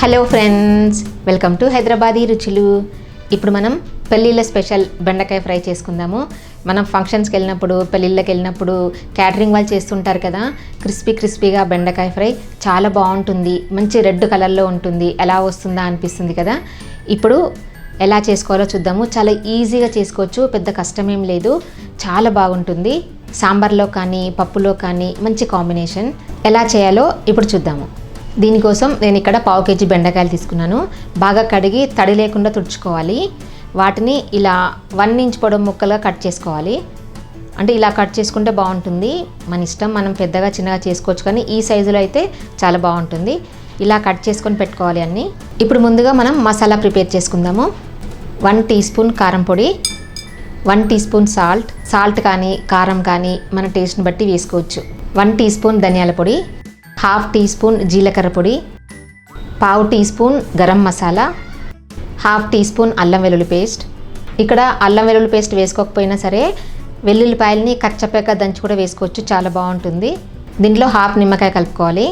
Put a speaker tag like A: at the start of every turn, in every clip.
A: Hello friends, welcome to Hyderabadi రుచులు. ఇప్పుడు మనం పెళ్ళిళ్ళ స్పెషల్ బెండకాయ ఫ్రై చేసుకుందాము. మనం ఫంక్షన్స్కి వెళ్ళినప్పుడు, పెళ్ళిళ్ళకి వెళ్ళినప్పుడు క్యాటరింగ్ వాళ్ళు చేస్తుంటారు కదా, క్రిస్పీగా బెండకాయ ఫ్రై చాలా బాగుంటుంది. మంచి రెడ్ కలర్లో ఉంటుంది. ఎలా వస్తుందా అనిపిస్తుంది కదా. ఇప్పుడు ఎలా చేసుకోవాలో చూద్దాము. చాలా ఈజీగా చేసుకోవచ్చు, పెద్ద కష్టమేం లేదు, చాలా బాగుంటుంది. సాంబార్లో కానీ పప్పులో కానీ మంచి కాంబినేషన్. ఎలా చేయాలో ఇప్పుడు చూద్దాము. దీనికోసం నేను ఇక్కడ 1/2 kg బెండకాయలు తీసుకున్నాను. బాగా కడిగి తడి లేకుండా తుడుచుకోవాలి. వాటిని ఇలా 1 ఇంచ్ పొడవు ముక్కలుగా కట్ చేసుకోవాలి. అంటే ఇలా కట్ చేసుకుంటే బాగుంటుంది. మన ఇష్టం, మనం పెద్దగా చిన్నగా చేసుకోవచ్చు, కానీ ఈ సైజులో అయితే చాలా బాగుంటుంది. ఇలా కట్ చేసుకొని పెట్టుకోవాలి అన్నీ. ఇప్పుడు ముందుగా మనం మసాలా ప్రిపేర్ చేసుకుందాము. 1 టీ స్పూన్ కారం పొడి, 1 టీ స్పూన్ సాల్ట్ కానీ కారం కానీ మన టేస్ట్ని బట్టి వేసుకోవచ్చు. 1 టీ స్పూన్ ధనియాల పొడి, 1/2 టీ స్పూన్ జీలకర్ర పొడి, 1/2 teaspoon garam masala, 1/2 teaspoon అల్లం వెల్లుల్లి పేస్ట్. ఇక్కడ అల్లం వెల్లుల్లి పేస్ట్ వేసుకోకపోయినా సరే వెల్లుల్లిపాయలని కచ్చపేక దంచి కూడా వేసుకోవచ్చు, చాలా బాగుంటుంది. దీంట్లో 1/2 నిమ్మకాయ కలుపుకోవాలి.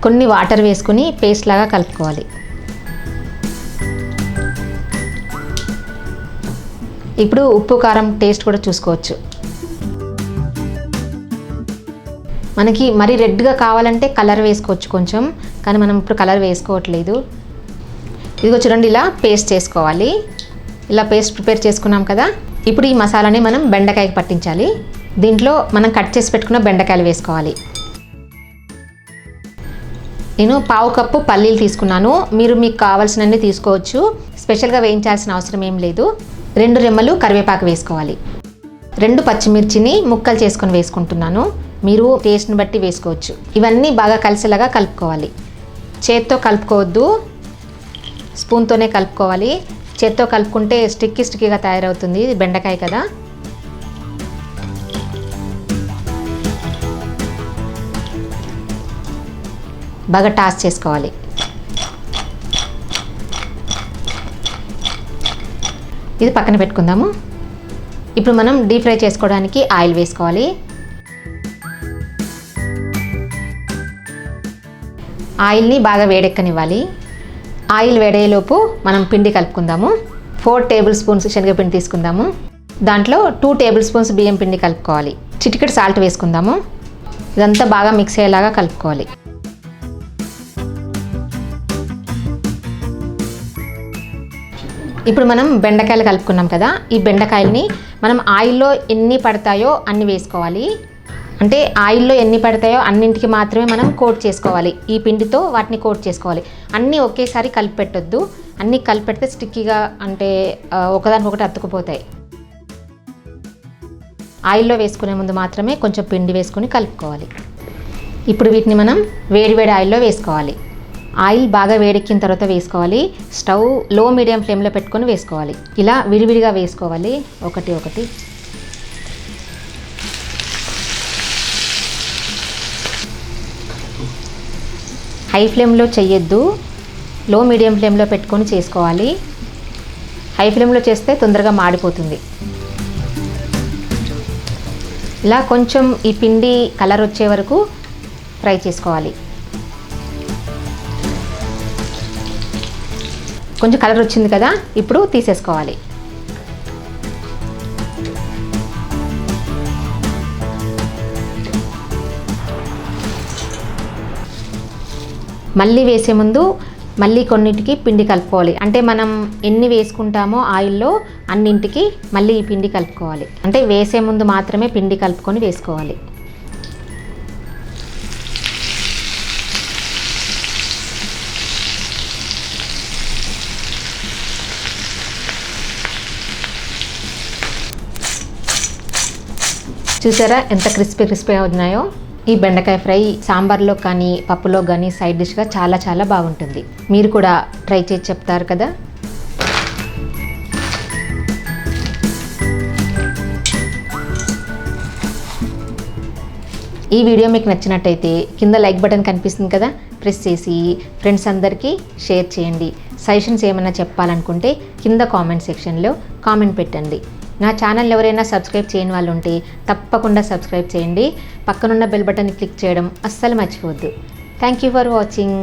A: కొన్ని వాటర్ వేసుకుని పేస్ట్ లాగా కలుపుకోవాలి. ఇప్పుడు ఉప్పు కారం టేస్ట్ కూడా చూసుకోవచ్చు. మనకి మరీ రెడ్గా కావాలంటే కలర్ వేసుకోవచ్చు కొంచెం, కానీ మనం ఇప్పుడు కలర్ వేసుకోవట్లేదు. ఇదిగో చూడండి, ఇలా పేస్ట్ చేసుకోవాలి. ఇలా పేస్ట్ ప్రిపేర్ చేసుకున్నాం కదా. ఇప్పుడు ఈ మసాలాని మనం బెండకాయకి పట్టించాలి. దీంట్లో మనం కట్ చేసి పెట్టుకున్న బెండకాయలు వేసుకోవాలి. నేను 1/2 కప్పు పల్లీలు తీసుకున్నాను. మీరు మీకు కావాల్సినన్ని తీసుకోవచ్చు, స్పెషల్గా వేయించాల్సిన అవసరం ఏం లేదు. 2 రెమ్మలు కరివేపాకు వేసుకోవాలి. 2 పచ్చిమిర్చిని ముక్కలు చేసుకొని వేసుకుంటున్నాను. మీరు టేస్ట్ని బట్టి వేసుకోవచ్చు. ఇవన్నీ బాగా కలిసేలాగా కలుపుకోవాలి. చేత్తో కలుపుకోవద్దు, స్పూన్తోనే కలుపుకోవాలి. చేత్తో కలుపుకుంటే స్టిక్కీగా తయారవుతుంది, బెండకాయ కదా. బాగా టాస్ చేసుకోవాలి. ఇది పక్కన పెట్టుకుందాము. ఇప్పుడు మనం డీప్ ఫ్రై చేసుకోవడానికి ఆయిల్ వేసుకోవాలి. ఆయిల్ని బాగా వేడెక్కనివ్వాలి. ఆయిల్ వేడేలోపు మనం పిండి కలుపుకుందాము. 4 టేబుల్ స్పూన్స్ శనగపిండి తీసుకుందాము. దాంట్లో 2 టేబుల్ స్పూన్స్ బియ్యం పిండి కలుపుకోవాలి. చిటికెడు సాల్ట్ వేసుకుందాము. ఇదంతా బాగా మిక్స్ అయ్యేలాగా కలుపుకోవాలి. ఇప్పుడు మనం బెండకాయలు కలుపుకున్నాం కదా. ఈ బెండకాయలని మనం ఆయిల్లో ఎన్ని పడతాయో అన్ని వేసుకోవాలి. అంటే ఆయిల్లో ఎన్ని పడతాయో అన్నింటికి మాత్రమే మనం కోట్ చేసుకోవాలి. ఈ పిండితో వాటిని కోట్ చేసుకోవాలి. అన్నీ ఒకేసారి కలిపి పెట్టొద్దు. అన్నీ కలిపి పెడితే స్టిక్కీగా, అంటే ఒకదానికొకటి అతుక్కుపోతాయి. ఆయిల్లో వేసుకునే ముందు మాత్రమే కొంచెం పిండి వేసుకొని కలుపుకోవాలి. ఇప్పుడు వీటిని మనం వేడి ఆయిల్లో వేసుకోవాలి. ఆయిల్ బాగా వేడెక్కిన తర్వాత వేసుకోవాలి. స్టవ్ లో మీడియం ఫ్లేమ్లో పెట్టుకొని వేసుకోవాలి. ఇలా విడివిడిగా వేసుకోవాలి, ఒకటి. హై ఫ్లేమ్లో చెయ్యొద్దు, లో మీడియం ఫ్లేమ్లో పెట్టుకొని చేసుకోవాలి. హై ఫ్లేమ్లో చేస్తే తొందరగా మాడిపోతుంది. ఇలా కొంచెం ఈ పిండి కలర్ వచ్చే వరకు ఫ్రై చేసుకోవాలి. కొంచెం కలర్ వచ్చింది కదా, ఇప్పుడు తీసేసుకోవాలి. మళ్ళీ వేసే ముందు మళ్ళీ కొన్నిటికి పిండి కలుపుకోవాలి. అంటే మనం ఎన్ని వేసుకుంటామో ఆయిల్లో అన్నింటికి మళ్ళీ ఈ పిండి కలుపుకోవాలి. అంటే వేసే ముందు మాత్రమే పిండి కలుపుకొని వేసుకోవాలి. చూసారా ఎంత క్రిస్పీగా ఉన్నాయో. ఈ బెండకాయ ఫ్రై సాంబార్లో కానీ పప్పులో కానీ సైడ్ డిష్గా చాలా బాగుంటుంది. మీరు కూడా ట్రై చేసి చెప్తారు కదా. ఈ వీడియో మీకు నచ్చినట్టయితే కింద లైక్ బటన్ కనిపిస్తుంది కదా, ప్రెస్ చేసి ఫ్రెండ్స్ అందరికీ షేర్ చేయండి. సజెషన్స్ ఏమైనా చెప్పాలనుకుంటే కింద కామెంట్ సెక్షన్లో కామెంట్ పెట్టండి. నా ఛానల్ ఎవరైనా సబ్స్క్రైబ్ చేయని వాళ్ళు ఉంటే తప్పకుండా సబ్స్క్రైబ్ చేయండి. పక్కనున్న బెల్ బటన్ని క్లిక్ చేయడం అస్సలు మర్చిపోవద్దు. Thank you for watching.